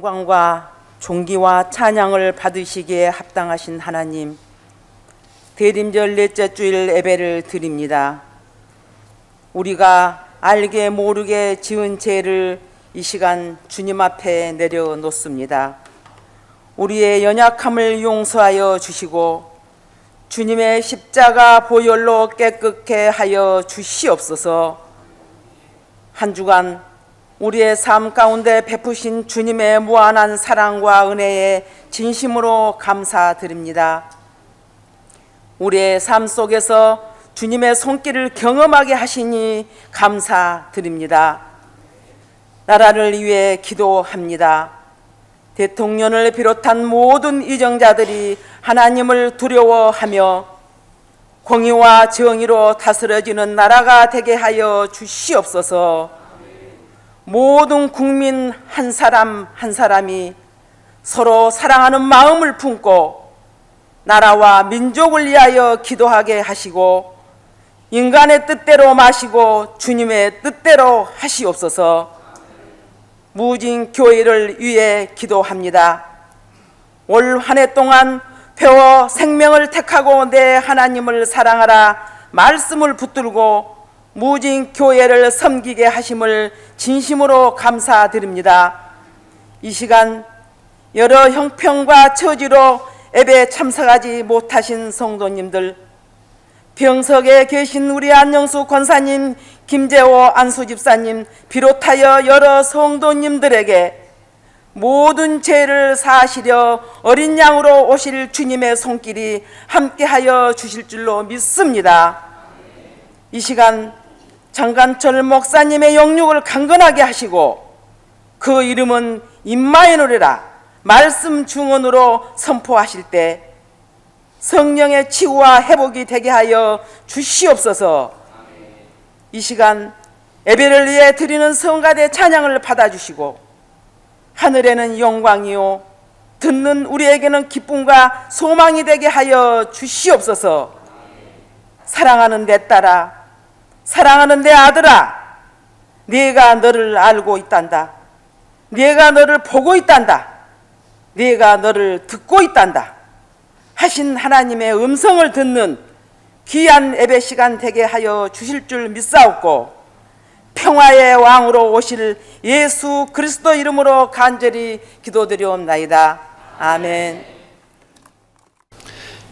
영광과 존귀와 찬양을 받으시기에 합당하신 하나님, 대림절 넷째 주일 예배를 드립니다. 우리가 알게 모르게 지은 죄를 이 시간 주님 앞에 내려놓습니다. 우리의 연약함을 용서하여 주시고 주님의 십자가 보혈로 깨끗게 하여 주시옵소서. 한 주간 우리의 삶 가운데 베푸신 주님의 무한한 사랑과 은혜에 진심으로 감사드립니다. 우리의 삶 속에서 주님의 손길을 경험하게 하시니 감사드립니다. 나라를 위해 기도합니다. 대통령을 비롯한 모든 이정자들이 하나님을 두려워하며 공의와 정의로 다스려지는 나라가 되게 하여 주시옵소서. 모든 국민 한 사람 한 사람이 서로 사랑하는 마음을 품고 나라와 민족을 위하여 기도하게 하시고 인간의 뜻대로 마시고 주님의 뜻대로 하시옵소서. 무진 교회를 위해 기도합니다. 올 한 해 동안 배워 생명을 택하고 내 하나님을 사랑하라 말씀을 붙들고 무진 교회를 섬기게 하심을 진심으로 감사드립니다. 이 시간 여러 형편과 처지로 예배에 참석하지 못하신 성도님들, 병석에 계신 우리 안영수 권사님, 김재호 안수집사님 비롯하여 여러 성도님들에게 모든 죄를 사하시려 어린 양으로 오실 주님의 손길이 함께하여 주실 줄로 믿습니다. 이 시간 장관철 목사님의 영육을 강건하게 하시고 그 이름은 임마누엘이라 말씀 중언으로 선포하실 때 성령의 치유와 회복이 되게 하여 주시옵소서. 이 시간 예배를 위해 드리는 성가대 찬양을 받아주시고 하늘에는 영광이요 듣는 우리에게는 기쁨과 소망이 되게 하여 주시옵소서. 사랑하는 내 딸아, 사랑하는 내 아들아, 네가 너를 알고 있단다. 네가 너를 보고 있단다. 네가 너를 듣고 있단다 하신 하나님의 음성을 듣는 귀한 예배 시간 되게 하여 주실 줄 믿사옵고 평화의 왕으로 오실 예수 그리스도 이름으로 간절히 기도드리옵나이다. 아멘.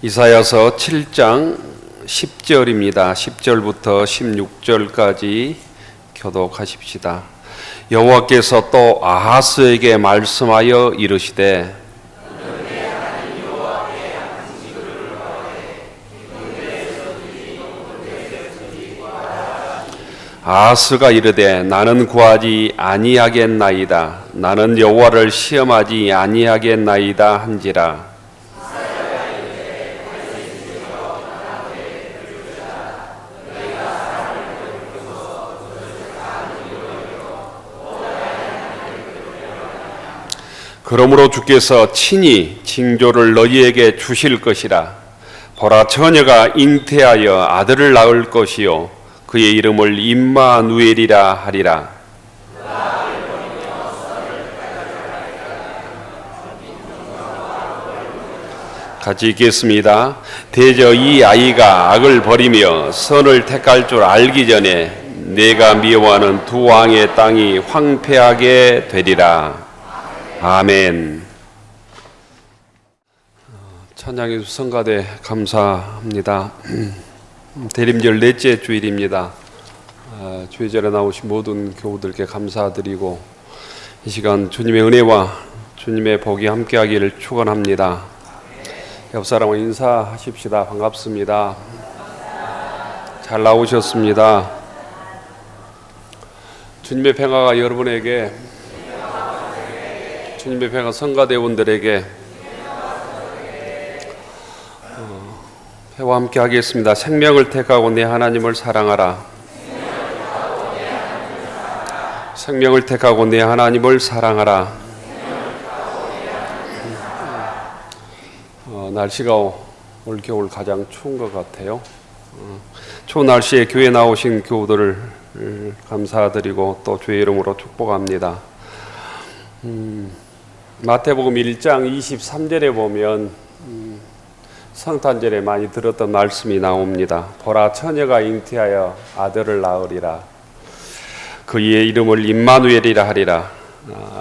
이사야서 7장 10절입니다. 10절부터 16절까지 교독하십시다. 여호와께서 또 아하스에게 말씀하여 이르시되 아하스가 이르되 나는 구하지 아니하겠나이다. 나는 여호와를 시험하지 아니하겠나이다 한지라. 그러므로 주께서 친히 징조를 너희에게 주실 것이라. 보라, 처녀가 잉태하여 아들을 낳을 것이요 그의 이름을 임마누엘이라 하리라. 같이 읽겠습니다. 대저 이 아이가 악을 버리며 선을 택할 줄 알기 전에 내가 미워하는 두 왕의 땅이 황폐하게 되리라. 아멘. 찬양해 주신 성가대 감사합니다. 대림절 넷째 주일입니다. 주일절에 나오신 모든 교우들께 감사드리고 이 시간 주님의 은혜와 주님의 복이 함께하기를 축원합니다. 옆 사람과 인사하십시다. 반갑습니다. 잘 나오셨습니다. 주님의 평화가 여러분에게, 주님의 평화 성가대원들에게 회와 함께 하겠습니다. 생명을 택하고 내 하나님을 사랑하라. 생명을 택하고 내 하나님을 사랑하라. 날씨가 올겨울 가장 추운 것 같아요. 추운 날씨에 교회 나오신 교우들을 감사드리고 또 주의 이름으로 축복합니다. 마태복음 1장 23절에 보면 성탄절에 많이 들었던 말씀이 나옵니다. 보라, 처녀가 잉태하여 아들을 낳으리라. 그의 이름을 임마누엘이라 하리라.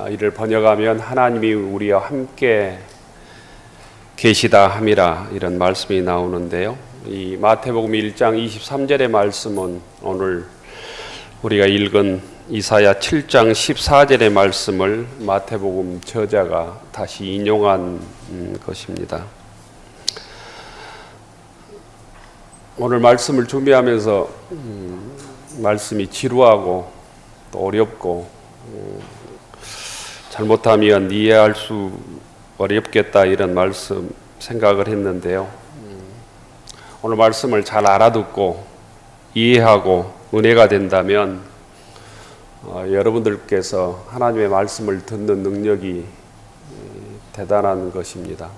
이를 번역하면 하나님이 우리와 함께 계시다 함이라, 이런 말씀이 나오는데요. 이 마태복음 1장 23절의 말씀은 오늘 우리가 읽은 이사야 7장 14절의 말씀을 마태복음 저자가 다시 인용한 것입니다. 오늘 말씀을 준비하면서 말씀이 지루하고 또 어렵고 잘못하면 이해할 수 어렵겠다, 이런 말씀 생각을 했는데요. 오늘 말씀을 잘 알아듣고 이해하고 은혜가 된다면 여러분들께서 하나님의 말씀을 듣는 능력이 대단한 것입니다.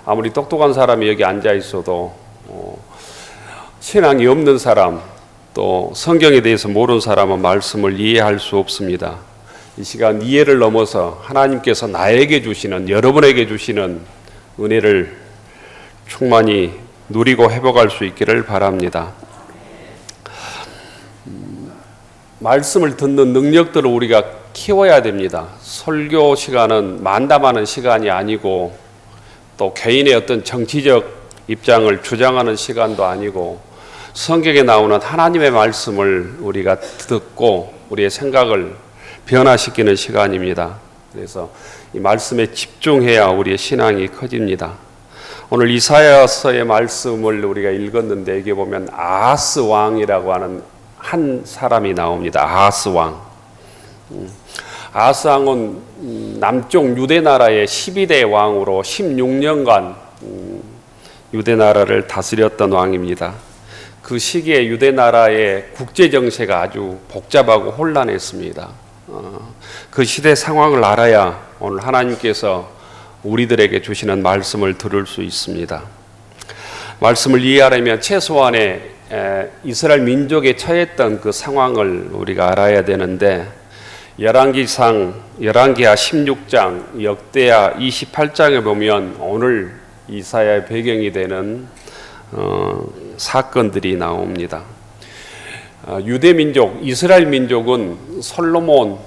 아무리 똑똑한 사람이 여기 앉아 있어도 신앙이 없는 사람, 또 성경에 대해서 모르는 사람은 말씀을 이해할 수 없습니다. 이 시간 이해를 넘어서 하나님께서 나에게 주시는, 여러분에게 주시는 은혜를 충만히 누리고 회복할 수 있기를 바랍니다. 말씀을 듣는 능력들을 우리가 키워야 됩니다. 설교 시간은 만담하는 시간이 아니고, 또 개인의 어떤 정치적 입장을 주장하는 시간도 아니고, 성경에 나오는 하나님의 말씀을 우리가 듣고 우리의 생각을 변화시키는 시간입니다. 그래서 이 말씀에 집중해야 우리의 신앙이 커집니다. 오늘 이사야서의 말씀을 우리가 읽었는데, 여기 보면 아하스 왕이라고 하는 한 사람이 나옵니다. 아하스 왕. 아하스 왕은 남쪽 유대 나라의 12대 왕으로 16년간 유대 나라를 다스렸던 왕입니다. 그 시기에 유대 나라의 국제 정세가 아주 복잡하고 혼란했습니다. 그 시대 상황을 알아야 오늘 하나님께서 우리들에게 주시는 말씀을 들을 수 있습니다. 말씀을 이해하려면 최소한의 이스라엘 민족에 처했던 그 상황을 우리가 알아야 되는데, 열왕기하 16장, 역대하 28장에 보면 오늘 이사야의 배경이 되는 사건들이 나옵니다. 유대 민족, 이스라엘 민족은 솔로몬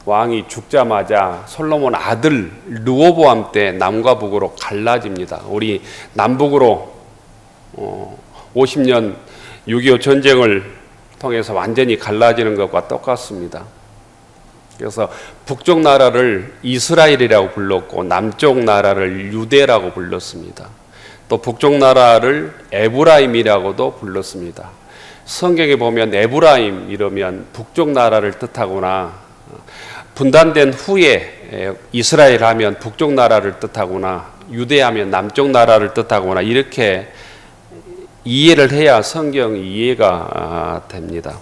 왕이 죽자마자 솔로몬 아들 르호보암 때 남과 북으로 갈라집니다. 우리 남북으로 50년 6.25 전쟁을 통해서 완전히 갈라지는 것과 똑같습니다. 그래서 북쪽 나라를 이스라엘이라고 불렀고 남쪽 나라를 유대라고 불렀습니다. 또 북쪽 나라를 에브라임이라고도 불렀습니다. 성경에 보면 에브라임 이러면 북쪽 나라를 뜻하거나, 분단된 후에 이스라엘 하면 북쪽 나라를 뜻하거나, 유대하면 남쪽 나라를 뜻하거나, 이렇게 이해를 해야 성경 이해가 됩니다.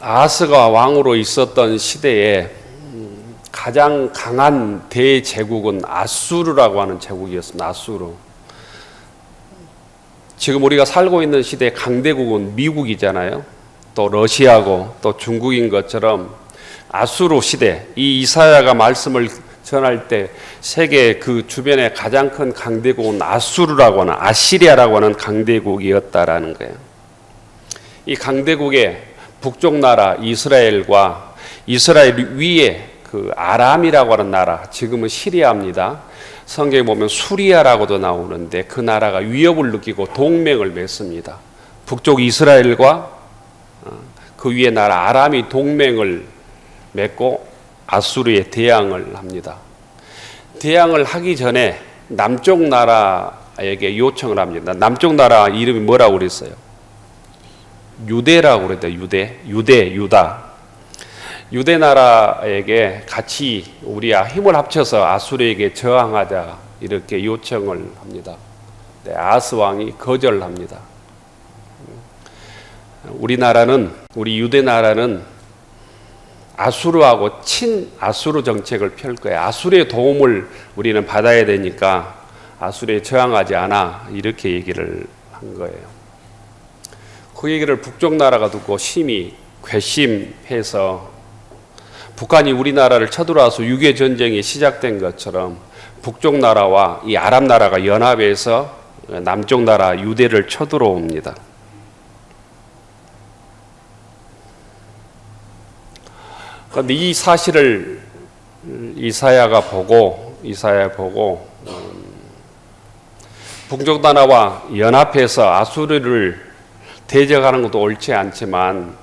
아하스가 왕으로 있었던 시대에 가장 강한 대제국은 아수르라고 하는 제국이었습니다. 아수르. 지금 우리가 살고 있는 시대의 강대국은 미국이잖아요. 또 러시아고 또 중국인 것처럼 아수르 시대, 이 이사야가 말씀을 전할 때 세계 그 주변에 가장 큰 강대국은 아수르라고 하는, 아시리아라고 하는 강대국이었다라는 거예요. 이 강대국의 북쪽 나라 이스라엘과 이스라엘 위에 그 아람이라고 하는 나라, 지금은 시리아입니다. 성경에 보면 수리아라고도 나오는데, 그 나라가 위협을 느끼고 동맹을 맺습니다. 북쪽 이스라엘과 그 위에 나라 아람이 동맹을 맺고 아수르에 대항을 합니다. 대항을 하기 전에 남쪽 나라에게 요청을 합니다. 남쪽 나라 이름이 뭐라고 그랬어요? 유대라고 그랬대요. 유다. 유대 나라에게 같이 우리가 힘을 합쳐서 아수르에게 저항하자, 이렇게 요청을 합니다. 네, 아하스 왕이 거절합니다. 우리 유대 나라는 아수르하고 친아수르 정책을 펼 거예요. 아수르의 도움을 우리는 받아야 되니까 아수르에 저항하지 않아, 이렇게 얘기를 한 거예요. 그 얘기를 북쪽 나라가 듣고 심히 괘씸해서 북한이 우리나라를 쳐들어와서 6.25 전쟁이 시작된 것처럼 북쪽 나라와 이 아랍 나라가 연합해서 남쪽 나라 유대를 쳐들어옵니다. 그런데 이 사실을 이사야 보고 북쪽 나라와 연합해서 아수르를 대적하는 것도 옳지 않지만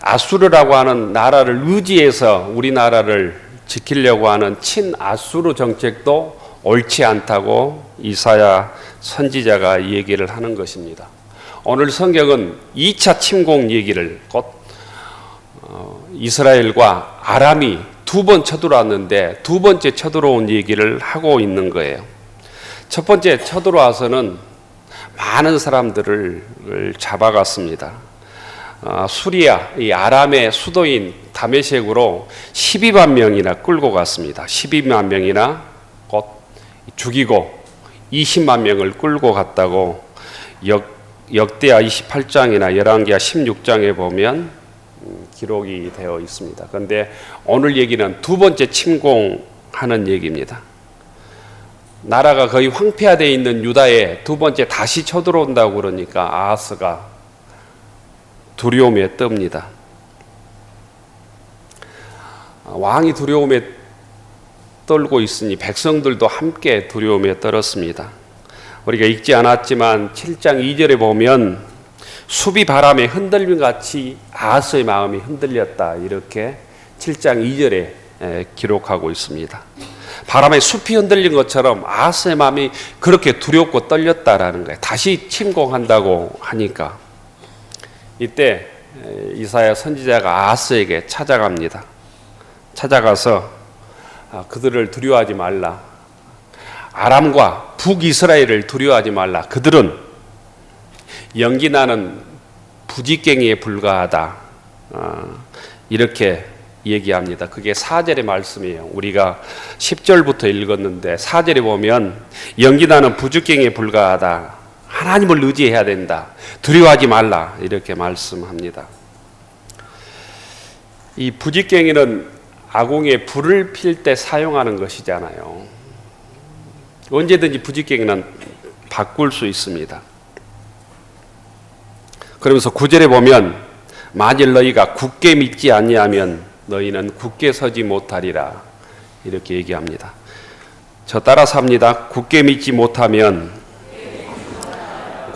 아수르라고 하는 나라를 의지해서 우리나라를 지키려고 하는 친아수르 정책도 옳지 않다고 이사야 선지자가 얘기를 하는 것입니다. 오늘 성경은 2차 침공 얘기를 곧 이스라엘과 아람이 두 번 쳐들어왔는데 두 번째 쳐들어온 얘기를 하고 있는 거예요. 첫 번째 쳐들어와서는 많은 사람들을 잡아갔습니다. 수리아, 이 아람의 수도인 다메섹으로 12만 명이나 끌고 갔습니다. 12만 명이나 곧 죽이고 20만 명을 끌고 갔다고 역대하 28장이나 열왕기하 16장에 보면 기록이 되어 있습니다. 그런데 오늘 얘기는 두 번째 침공하는 얘기입니다. 나라가 거의 황폐화되어 있는 유다에 두 번째 다시 쳐들어온다고 그러니까 아하스가 두려움에 떱니다. 왕이 두려움에 떨고 있으니 백성들도 함께 두려움에 떨었습니다. 우리가 읽지 않았지만 7장 2절에 보면 숲이 바람에 흔들림 같이 아하스의 마음이 흔들렸다, 이렇게 7장 2절에 기록하고 있습니다. 바람에 숲이 흔들린 것처럼 아하스의 마음이 그렇게 두렵고 떨렸다라는 거예요. 다시 침공한다고 하니까. 이때 이사야 선지자가 아하스에게 찾아갑니다. 찾아가서 그들을 두려워하지 말라. 아람과 북이스라엘을 두려워하지 말라. 그들은 연기나는 부지깽이에 불과하다. 이렇게 얘기합니다. 그게 4절의 말씀이에요. 우리가 10절부터 읽었는데 4절에 보면 연기나는 부지깽이에 불과하다. 하나님을 의지해야 된다. 두려워하지 말라. 이렇게 말씀합니다. 이 부지깽이는 아궁이에 불을 필 때 사용하는 것이잖아요. 언제든지 부지깽이는 바꿀 수 있습니다. 그러면서 9절에 보면 만일 너희가 굳게 믿지 아니하면 너희는 굳게 서지 못하리라. 이렇게 얘기합니다. 저 따라서 합니다. 굳게 믿지 못하면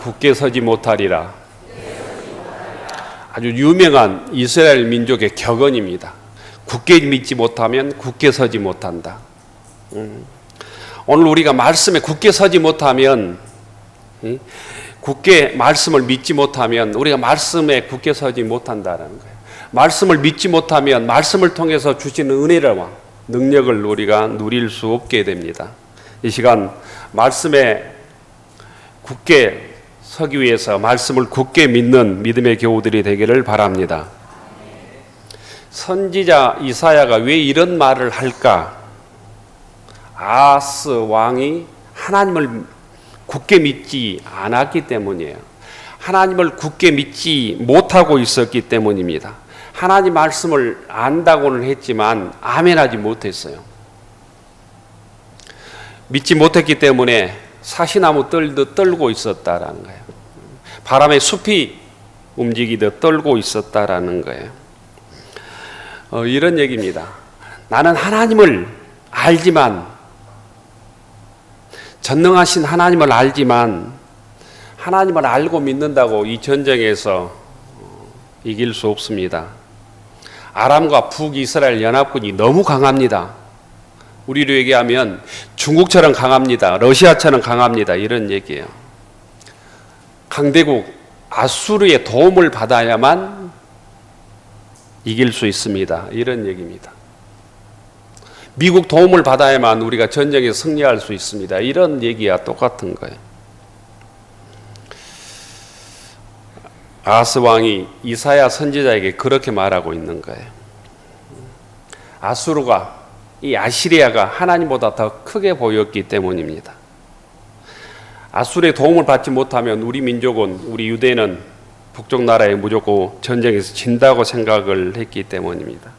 굳게 서지 못하리라. 아주 유명한 이스라엘 민족의 격언입니다. 굳게 믿지 못하면 굳게 서지 못한다. 오늘 우리가 말씀에 굳게 서지 못하면, 굳게 말씀을 믿지 못하면 우리가 말씀에 굳게 서지 못한다는 거예요. 말씀을 믿지 못하면 말씀을 통해서 주시는 은혜와 능력을 우리가 누릴 수 없게 됩니다. 이 시간 말씀에 굳게 서기 위해서 말씀을 굳게 믿는 믿음의 교우들이 되기를 바랍니다. 선지자 이사야가 왜 이런 말을 할까? 아하스 왕이 하나님을 굳게 믿지 않았기 때문이에요. 하나님을 굳게 믿지 못하고 있었기 때문입니다. 하나님 말씀을 안다고는 했지만 아멘하지 못했어요. 믿지 못했기 때문에 사시나무 떨듯 떨고 있었다라는 거예요. 바람에 숲이 움직이듯 떨고 있었다라는 거예요. 이런 얘기입니다. 나는 하나님을 알지만, 전능하신 하나님을 알지만 하나님을 알고 믿는다고 이 전쟁에서 이길 수 없습니다. 아람과 북이스라엘 연합군이 너무 강합니다. 우리로 얘기하면 중국처럼 강합니다. 러시아처럼 강합니다. 이런 얘기예요. 강대국 아수르의 도움을 받아야만 이길 수 있습니다. 이런 얘기입니다. 미국 도움을 받아야만 우리가 전쟁에 승리할 수 있습니다. 이런 얘기와 똑같은 거예요. 아하스 왕이 이사야 선지자에게 그렇게 말하고 있는 거예요. 아수르가, 이 아시리아가 하나님보다 더 크게 보였기 때문입니다. 아수르의 도움을 받지 못하면 우리 민족은, 우리 유대는 북쪽 나라에 무조건 전쟁에서 진다고 생각을 했기 때문입니다.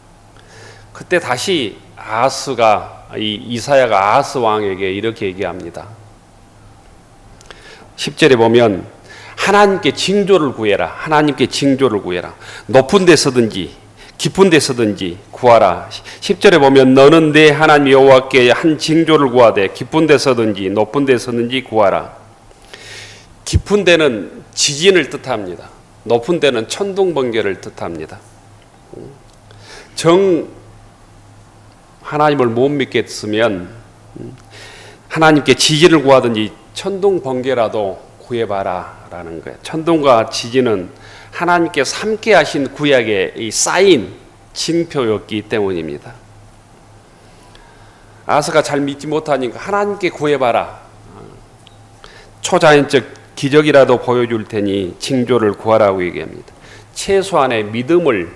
그때 다시 이사야가 아하스 왕에게 이렇게 얘기합니다. 10절에 보면 하나님께 징조를 구해라. 하나님께 징조를 구해라. 높은 데서든지 깊은 데서든지 구하라. 10절에 보면 너는 내 하나님 여호와께 한 징조를 구하되 깊은 데서든지 높은 데서든지 구하라. 깊은 데는 지진을 뜻합니다. 높은 데는 천둥번개를 뜻합니다. 하나님을 못 믿겠으면 하나님께 지진을 구하든지 천둥번개라도 구해봐라 라는 거예요. 천둥과 지진은 하나님께서 함께 하신 구약에 쌓인 징표였기 때문입니다. 아하스가 잘 믿지 못하니까 하나님께 구해봐라. 초자연적 기적이라도 보여줄 테니 징조를 구하라고 얘기합니다. 최소한의 믿음을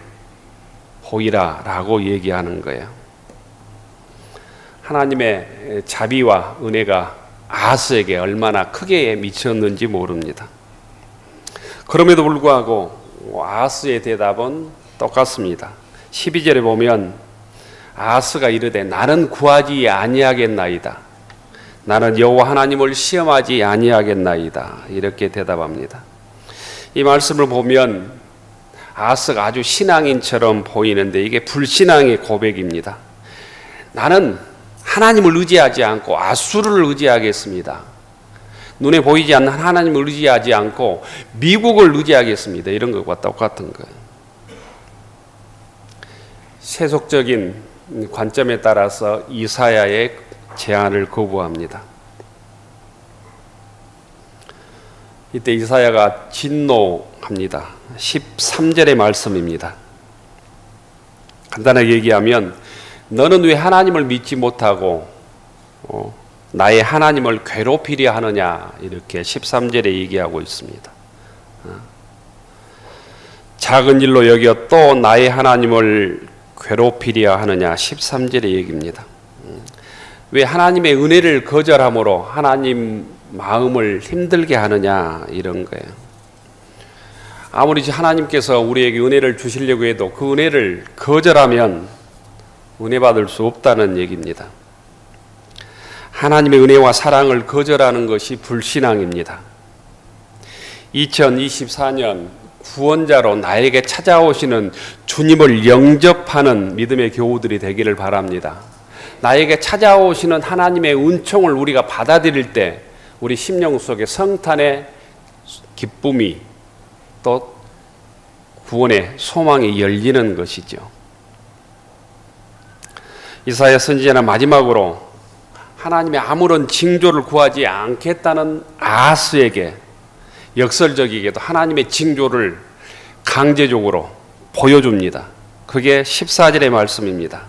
보이라 라고 얘기하는 거예요. 하나님의 자비와 은혜가 아하스에게 얼마나 크게 미쳤는지 모릅니다. 그럼에도 불구하고 아하스의 대답은 똑같습니다. 12절에 보면 아하스가 이르되 나는 구하지 아니하겠나이다. 나는 여호와 하나님을 시험하지 아니하겠나이다. 이렇게 대답합니다. 이 말씀을 보면 아하스가 아주 신앙인처럼 보이는데 이게 불신앙의 고백입니다. 나는 하나님을 의지하지 않고 아수르를 의지하겠습니다. 눈에 보이지 않는 하나님을 의지하지 않고 미국을 의지하겠습니다. 이런 것과 똑같은 거예요. 세속적인 관점에 따라서 이사야의 제안을 거부합니다. 이때 이사야가 진노합니다. 13절의 말씀입니다. 간단하게 얘기하면 너는 왜 하나님을 믿지 못하고 나의 하나님을 괴롭히려 하느냐 이렇게 13절에 얘기하고 있습니다. 작은 일로 여겨 또 나의 하나님을 괴롭히려 하느냐 13절의 얘기입니다. 왜 하나님의 은혜를 거절함으로 하나님 마음을 힘들게 하느냐 이런 거예요. 아무리 하나님께서 우리에게 은혜를 주시려고 해도 그 은혜를 거절하면 은혜 받을 수 없다는 얘기입니다. 하나님의 은혜와 사랑을 거절하는 것이 불신앙입니다. 2024년 구원자로 나에게 찾아오시는 주님을 영접하는 믿음의 교우들이 되기를 바랍니다. 나에게 찾아오시는 하나님의 은총을 우리가 받아들일 때 우리 심령 속에 성탄의 기쁨이 또 구원의 소망이 열리는 것이죠. 이사야 선지자는 마지막으로 하나님의 아무런 징조를 구하지 않겠다는 아하스에게 역설적이게도 하나님의 징조를 강제적으로 보여줍니다. 그게 14절의 말씀입니다.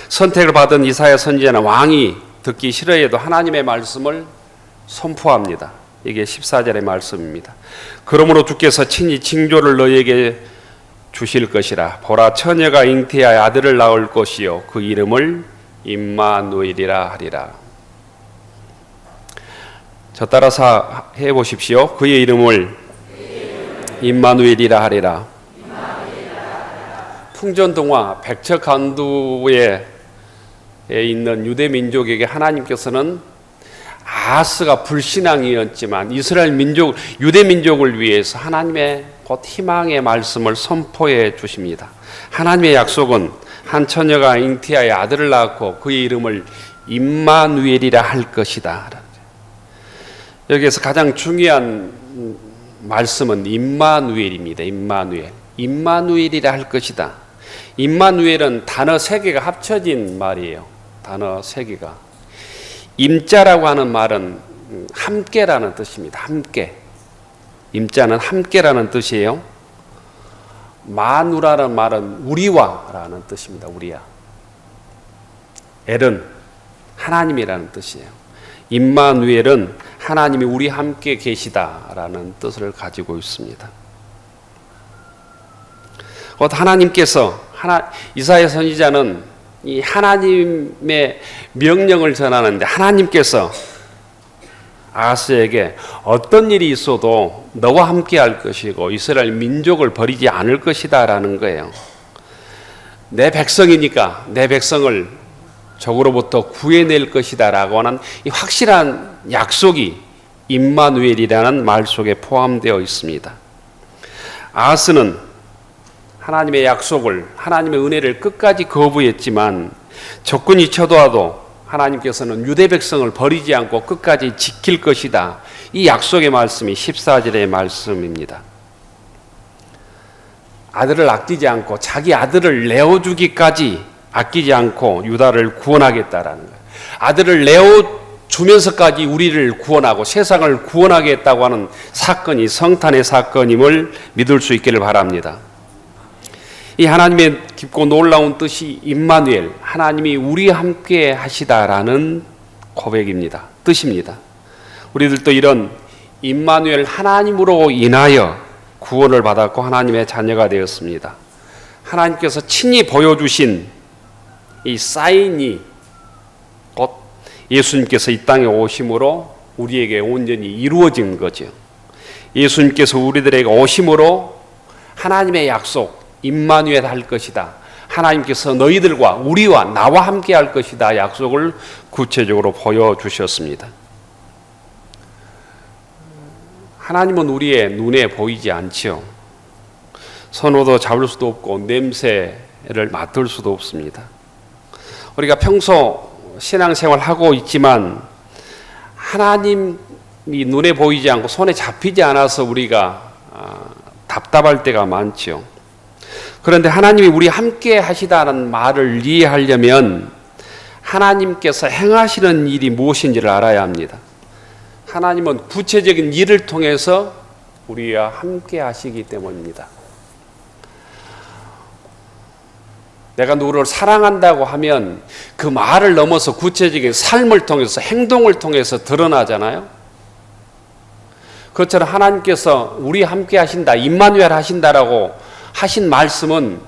선택을 받은 이사야 선지자는 왕이 듣기 싫어해도 하나님의 말씀을 선포합니다. 이게 14절의 말씀입니다. 그러므로 주께서 친히 징조를 너희에게 주실 것이라. 보라, 처녀가 잉태하여 아들을 낳을 것이요 그 이름을 임마누엘이라 하리라. 저 따라서 해보십시오. 그의 이름을 임마누엘이라 하리라. 풍전동화 백척간두에 있는 유대 민족에게 하나님께서는 아하스가 불신앙이었지만 이스라엘 민족, 유대 민족을 위해서 하나님의 곧 희망의 말씀을 선포해 주십니다. 하나님의 약속은 한 처녀가 잉태하여 아들을 낳고 그의 이름을 임마누엘이라 할 것이다. 여기에서 가장 중요한 말씀은 임마누엘입니다. 임마누엘이라 할 것이다. 임마누엘은 단어 3개가 합쳐진 말이에요. 단어 3개가. 임자라고 하는 말은 함께라는 뜻입니다. 함께. 임자는 함께라는 뜻이에요. 마누라는 말은 우리와라는 뜻입니다. 우리야. 엘은 하나님이라는 뜻이에요. 임마누엘은 하나님이 우리 함께 계시다라는 뜻을 가지고 있습니다. 곧 하나님께서 이사야 선지자는 이 하나님의 명령을 전하는데 하나님께서 아하스에게 어떤 일이 있어도 너와 함께 할 것이고 이스라엘 민족을 버리지 않을 것이다 라는 거예요. 내 백성이니까 내 백성을 적으로부터 구해낼 것이다 라고 하는 이 확실한 약속이 임마누엘이라는 말 속에 포함되어 있습니다. 아하스는 하나님의 약속을, 하나님의 은혜를 끝까지 거부했지만 적군이 쳐도와도 하나님께서는 유대 백성을 버리지 않고 끝까지 지킬 것이다. 이 약속의 말씀이 14절의 말씀입니다. 아들을 아끼지 않고 자기 아들을 내어주기까지 아끼지 않고 유다를 구원하겠다라는 거예요. 아들을 내어주면서까지 우리를 구원하고 세상을 구원하겠다고 하는 사건이 성탄의 사건임을 믿을 수 있기를 바랍니다. 이 하나님의 깊고 놀라운 뜻이 임마누엘, 하나님이 우리와 함께 하시다라는 고백입니다. 뜻입니다. 우리들도 이런 임마누엘 하나님으로 인하여 구원을 받았고 하나님의 자녀가 되었습니다. 하나님께서 친히 보여주신 이 사인이 곧 예수님께서 이 땅에 오심으로 우리에게 온전히 이루어진 거죠. 예수님께서 우리들에게 오심으로 하나님의 약속, 임마누엘 할 것이다. 하나님께서 너희들과 우리와 나와 함께 할 것이다. 약속을 구체적으로 보여주셨습니다. 하나님은 우리의 눈에 보이지 않지요. 손으로도 잡을 수도 없고 냄새를 맡을 수도 없습니다. 우리가 평소 신앙생활 하고 있지만 하나님이 눈에 보이지 않고 손에 잡히지 않아서 우리가 답답할 때가 많지요. 그런데 하나님이 우리 함께 하시다는 말을 이해하려면 하나님께서 행하시는 일이 무엇인지를 알아야 합니다. 하나님은 구체적인 일을 통해서 우리와 함께 하시기 때문입니다. 내가 누구를 사랑한다고 하면 그 말을 넘어서 구체적인 삶을 통해서 행동을 통해서 드러나잖아요. 그것처럼 하나님께서 우리 함께 하신다, 임마누엘 하신다라고 하신 말씀은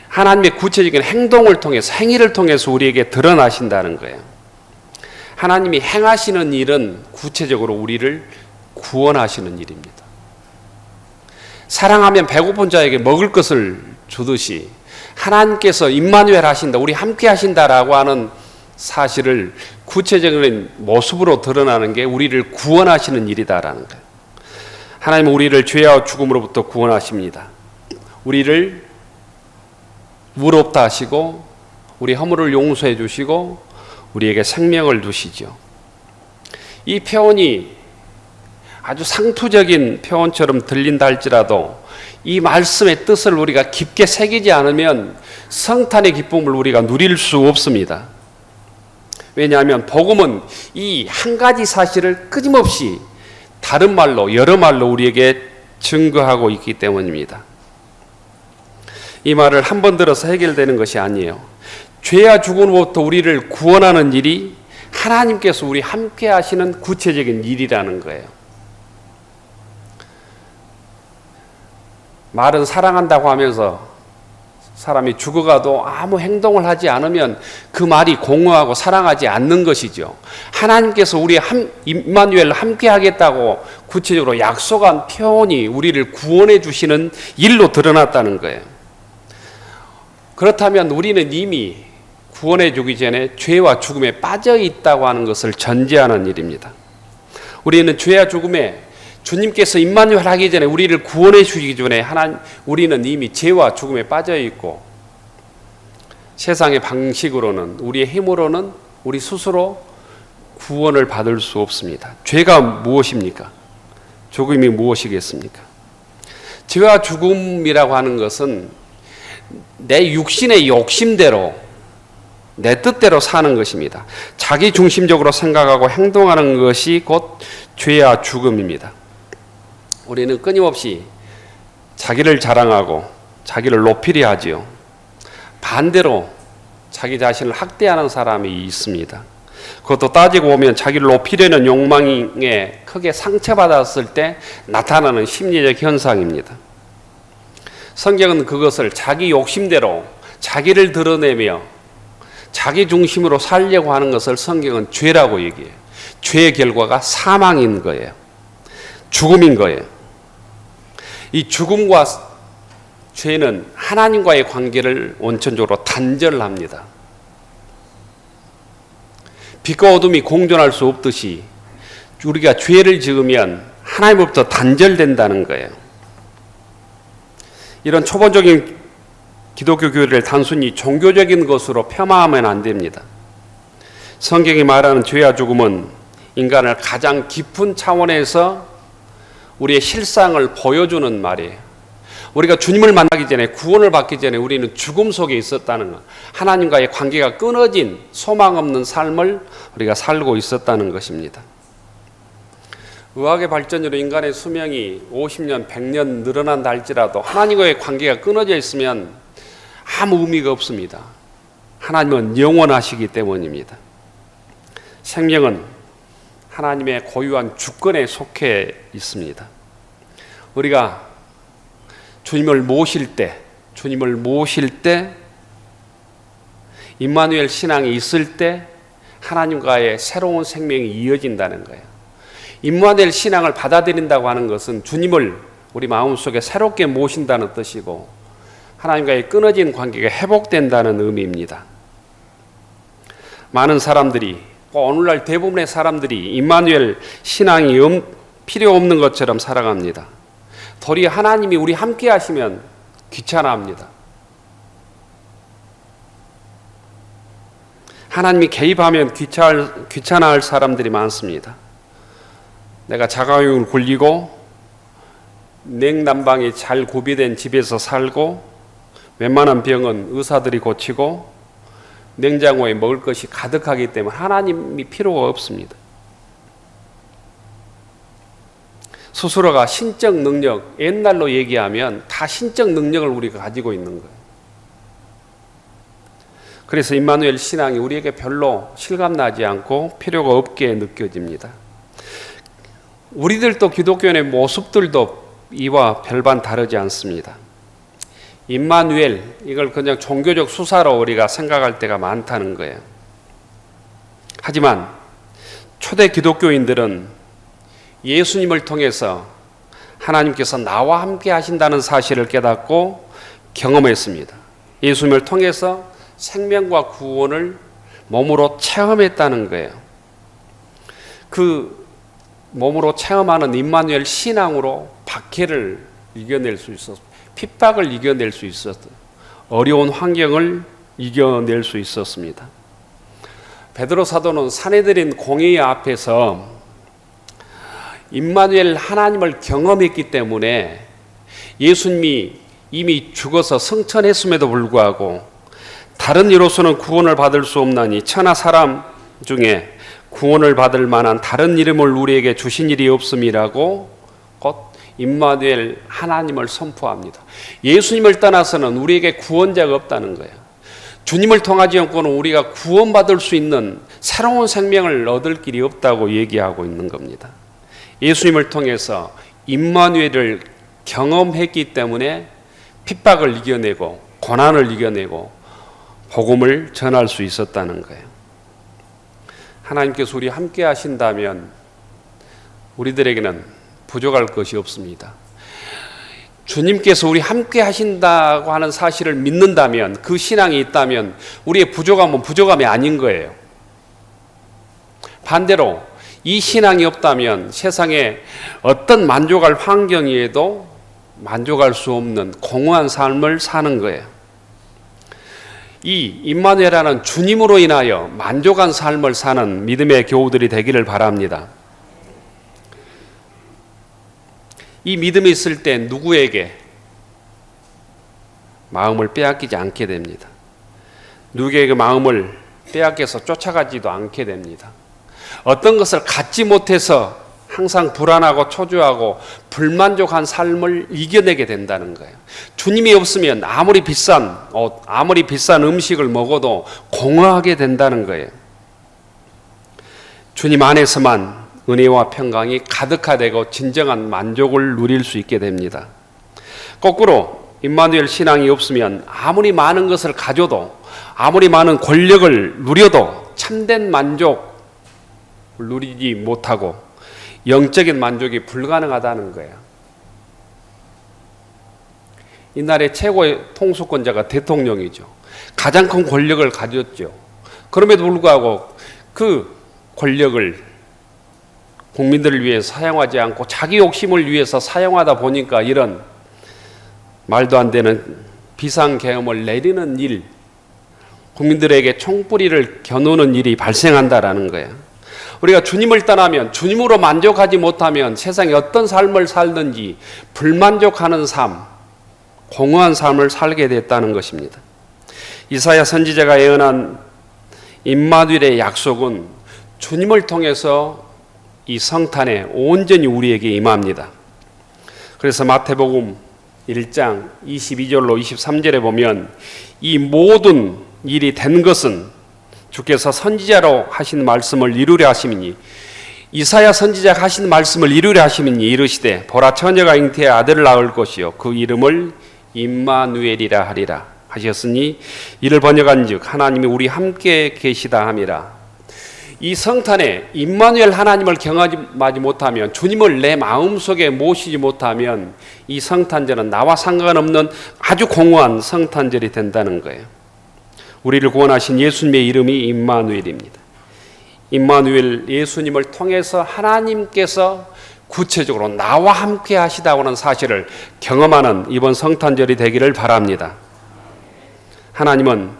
하나님의 구체적인 행동을 통해서, 행위를 통해서 우리에게 드러나신다는 거예요. 하나님이 행하시는 일은 구체적으로 우리를 구원하시는 일입니다. 사랑하면 배고픈 자에게 먹을 것을 주듯이 하나님께서 임마누엘 하신다, 우리 함께 하신다라고 하는 사실을 구체적인 모습으로 드러나는 게 우리를 구원하시는 일이다라는 거예요. 하나님은 우리를 죄와 죽음으로부터 구원하십니다. 우리를 의롭다 하시고 우리 허물을 용서해 주시고 우리에게 생명을 주시죠. 이 표현이 아주 상투적인 표현처럼 들린다 할지라도 이 말씀의 뜻을 우리가 깊게 새기지 않으면 성탄의 기쁨을 우리가 누릴 수 없습니다. 왜냐하면 복음은 이 한 가지 사실을 끊임없이 다른 말로, 여러 말로 우리에게 증거하고 있기 때문입니다. 이 말을 한 번 들어서 해결되는 것이 아니에요. 죄와 죽음으로부터 우리를 구원하는 일이 하나님께서 우리 함께 하시는 구체적인 일이라는 거예요. 말은 사랑한다고 하면서 사람이 죽어가도 아무 행동을 하지 않으면 그 말이 공허하고 사랑하지 않는 것이죠. 하나님께서 우리 임마누엘 함께 하겠다고 구체적으로 약속한 표현이 우리를 구원해 주시는 일로 드러났다는 거예요. 그렇다면 우리는 이미 구원해 주기 전에 죄와 죽음에 빠져 있다고 하는 것을 전제하는 일입니다. 우리는 죄와 죽음에 주님께서 임마누엘 하기 전에 우리를 구원해 주시기 전에 우리는 이미 죄와 죽음에 빠져 있고 세상의 방식으로는, 우리의 힘으로는 우리 스스로 구원을 받을 수 없습니다. 죄가 무엇입니까? 죽음이 무엇이겠습니까? 죄와 죽음이라고 하는 것은 내 육신의 욕심대로, 내 뜻대로 사는 것입니다. 자기 중심적으로 생각하고 행동하는 것이 곧 죄와 죽음입니다. 우리는 끊임없이 자기를 자랑하고 자기를 높이려 하지요. 반대로 자기 자신을 학대하는 사람이 있습니다. 그것도 따지고 보면 자기를 높이려는 욕망에 크게 상처받았을 때 나타나는 심리적 현상입니다. 성경은 그것을 자기 욕심대로 자기를 드러내며 자기 중심으로 살려고 하는 것을 성경은 죄라고 얘기해요. 죄의 결과가 사망인 거예요. 죽음인 거예요. 이 죽음과 죄는 하나님과의 관계를 원천적으로 단절합니다. 빛과 어둠이 공존할 수 없듯이 우리가 죄를 지으면 하나님으로부터 단절된다는 거예요. 이런 초본적인 기독교 교리를 단순히 종교적인 것으로 폄하하면 안 됩니다. 성경이 말하는 죄와 죽음은 인간을 가장 깊은 차원에서 우리의 실상을 보여주는 말이에요. 우리가 주님을 만나기 전에, 구원을 받기 전에 우리는 죽음 속에 있었다는 것, 하나님과의 관계가 끊어진 소망 없는 삶을 우리가 살고 있었다는 것입니다. 의학의 발전으로 인간의 수명이 50년, 100년 늘어난다 할지라도 하나님과의 관계가 끊어져 있으면 아무 의미가 없습니다. 하나님은 영원하시기 때문입니다. 생명은 하나님의 고유한 주권에 속해 있습니다. 우리가 주님을 모실 때 임마누엘 신앙이 있을 때 하나님과의 새로운 생명이 이어진다는 거예요. 임마누엘 신앙을 받아들인다고 하는 것은 주님을 우리 마음속에 새롭게 모신다는 뜻이고 하나님과의 끊어진 관계가 회복된다는 의미입니다. 많은 사람들이, 오늘날 대부분의 사람들이 임마누엘 신앙이 필요 없는 것처럼 살아갑니다. 도리어 하나님이 우리 함께 하시면 귀찮아합니다. 하나님이 개입하면 귀찮아할 사람들이 많습니다. 내가 자가용을 굴리고 냉난방이 잘 구비된 집에서 살고 웬만한 병은 의사들이 고치고 냉장고에 먹을 것이 가득하기 때문에 하나님이 필요가 없습니다. 스스로가 신적 능력, 옛날로 얘기하면 다 신적 능력을 우리가 가지고 있는 거예요. 그래서 임마누엘 신앙이 우리에게 별로 실감나지 않고 필요가 없게 느껴집니다. 우리들도 기독교인의 모습들도 이와 별반 다르지 않습니다. 임마누엘, 이걸 그냥 종교적 수사로 우리가 생각할 때가 많다는 거예요. 하지만 초대 기독교인들은 예수님을 통해서 하나님께서 나와 함께 하신다는 사실을 깨닫고 경험했습니다. 예수님을 통해서 생명과 구원을 몸으로 체험했다는 거예요. 그 몸으로 체험하는 임마누엘 신앙으로 박해를 이겨낼 수 있었고 핍박을 이겨낼 수 있었어요. 어려운 환경을 이겨낼 수 있었습니다. 베드로 사도는 사내들인 공회 앞에서 임마누엘 하나님을 경험했기 때문에 예수님이 이미 죽어서 승천했음에도 불구하고 다른 이로서는 구원을 받을 수 없나니 천하 사람 중에 구원을 받을 만한 다른 이름을 우리에게 주신 일이 없음이라고 곧 임마누엘 하나님을 선포합니다. 예수님을 떠나서는 우리에게 구원자가 없다는 거예요. 주님을 통하지 않고는 우리가 구원받을 수 있는 새로운 생명을 얻을 길이 없다고 얘기하고 있는 겁니다. 예수님을 통해서 임마누엘을 경험했기 때문에 핍박을 이겨내고 고난을 이겨내고 복음을 전할 수 있었다는 거예요. 하나님께서 우리 함께 하신다면 우리들에게는 부족할 것이 없습니다. 주님께서 우리 함께 하신다고 하는 사실을 믿는다면, 그 신앙이 있다면 우리의 부족함은 부족함이 아닌 거예요. 반대로 이 신앙이 없다면 세상에 어떤 만족할 환경이에도 만족할 수 없는 공허한 삶을 사는 거예요. 이 임마누엘이라는 주님으로 인하여 만족한 삶을 사는 믿음의 교우들이 되기를 바랍니다. 이 믿음이 있을 때 누구에게 마음을 빼앗기지 않게 됩니다. 누구에게 마음을 빼앗겨서 쫓아가지도 않게 됩니다. 어떤 것을 갖지 못해서 항상 불안하고 초조하고 불만족한 삶을 이겨내게 된다는 거예요. 주님이 없으면 아무리 비싼 옷, 아무리 비싼 음식을 먹어도 공허하게 된다는 거예요. 주님 안에서만 은혜와 평강이 가득하되고 진정한 만족을 누릴 수 있게 됩니다. 거꾸로 임마누엘 신앙이 없으면 아무리 많은 것을 가져도 아무리 많은 권력을 누려도 참된 만족을 누리지 못하고 영적인 만족이 불가능하다는 거예요. 이 나라의 최고의 통수권자가 대통령이죠. 가장 큰 권력을 가졌죠. 그럼에도 불구하고 그 권력을 국민들을 위해 사용하지 않고 자기 욕심을 위해서 사용하다 보니까 이런 말도 안 되는 비상계엄을 내리는 일, 국민들에게 총뿌리를 겨누는 일이 발생한다라는 거예요. 우리가 주님을 떠나면, 주님으로 만족하지 못하면 세상에 어떤 삶을 살든지 불만족하는 삶, 공허한 삶을 살게 됐다는 것입니다. 이사야 선지자가 예언한 임마누엘의 약속은 주님을 통해서 이 성탄에 온전히 우리에게 임합니다. 그래서 마태복음 1장 22절로 23절에 보면 이 모든 일이 된 것은 주께서 선지자로 하신 말씀을 이루려 하심이니, 이사야 선지자가 하신 말씀을 이루려 하심이니 이르시되 보라 처녀가 잉태해 아들을 낳을 것이요 그 이름을 임마누엘이라 하리라 하셨으니 이를 번역한즉 하나님이 우리 함께 계시다 함이라. 이 성탄에 임마누엘 하나님을 경험하지 못하면, 주님을 내 마음속에 모시지 못하면 이 성탄절은 나와 상관없는 아주 공허한 성탄절이 된다는 거예요. 우리를 구원하신 예수님의 이름이 임마누엘입니다. 임마누엘, 예수님을 통해서 하나님께서 구체적으로 나와 함께 하시다고 하는 사실을 경험하는 이번 성탄절이 되기를 바랍니다. 하나님은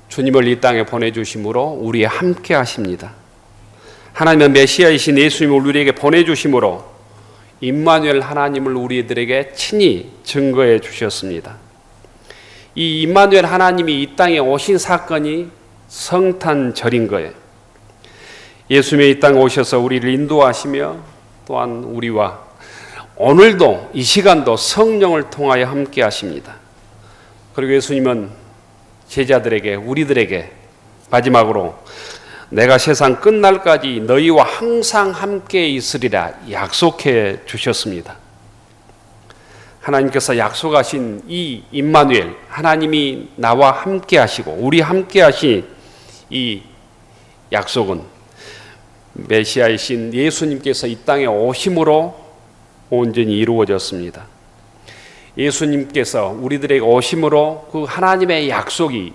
주님을 이 땅에 보내주심으로 우리와 함께 하십니다. 하나님은 메시아이신 예수님을 우리에게 보내주심으로 임마누엘 하나님을 우리들에게 친히 증거해 주셨습니다. 이 임마누엘 하나님이 이 땅에 오신 사건이 성탄절인 거예요. 예수님이 이 땅에 오셔서 우리를 인도하시며 또한 우리와 오늘도 이 시간도 성령을 통하여 함께 하십니다. 그리고 예수님은 제자들에게, 우리들에게 마지막으로 내가 세상 끝날까지 너희와 항상 함께 있으리라 약속해 주셨습니다. 하나님께서 약속하신 이 임마누엘, 하나님이 나와 함께 하시고 우리 함께 하신 이 약속은 메시아이신 예수님께서 이 땅에 오심으로 온전히 이루어졌습니다. 예수님께서 우리들에게 오심으로 그 하나님의 약속이,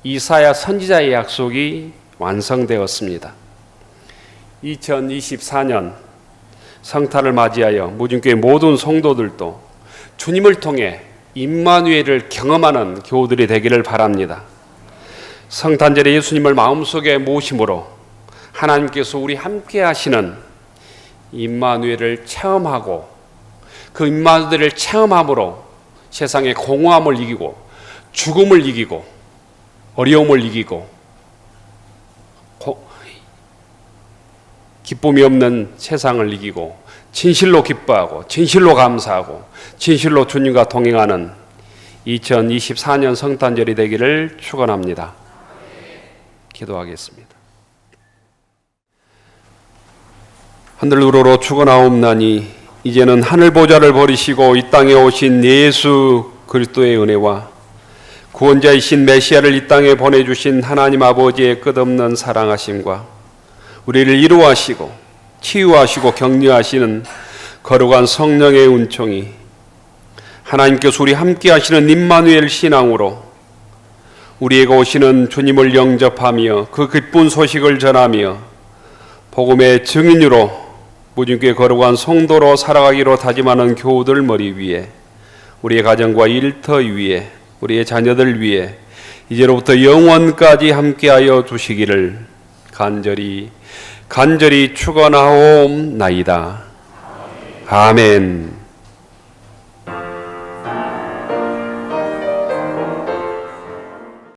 이사야 선지자의 약속이 완성되었습니다. 2024년 성탄을 맞이하여 무중교회 모든 성도들도 주님을 통해 임마누엘을 경험하는 교우들이 되기를 바랍니다. 성탄절에 예수님을 마음속에 모심으로 하나님께서 우리 함께 하시는 임마누엘을 체험하고 그 임마누엘을 체험함으로 세상의 공허함을 이기고 죽음을 이기고 어려움을 이기고 기쁨이 없는 세상을 이기고 진실로 기뻐하고 진실로 감사하고 진실로 주님과 동행하는 2024년 성탄절이 되기를 축원합니다. 기도하겠습니다. 하늘 우러러 축원하옵나니 이제는 하늘 보좌를 버리시고 이 땅에 오신 예수 그리스도의 은혜와 구원자이신 메시아를 이 땅에 보내주신 하나님 아버지의 끝없는 사랑하심과 우리를 이루하시고 치유하시고 격려하시는 거룩한 성령의 은총이 하나님께서 우리 함께 하시는 임마누엘 신앙으로 우리에게 오시는 주님을 영접하며 그 기쁜 소식을 전하며 복음의 증인으로 무중교회 거룩한 성도로 살아가기로 다짐하는 교우들 머리 위에, 우리의 가정과 일터 위에, 우리의 자녀들 위에 이제로부터 영원까지 함께하여 주시기를 간절히 축원하옵나이다. 아멘.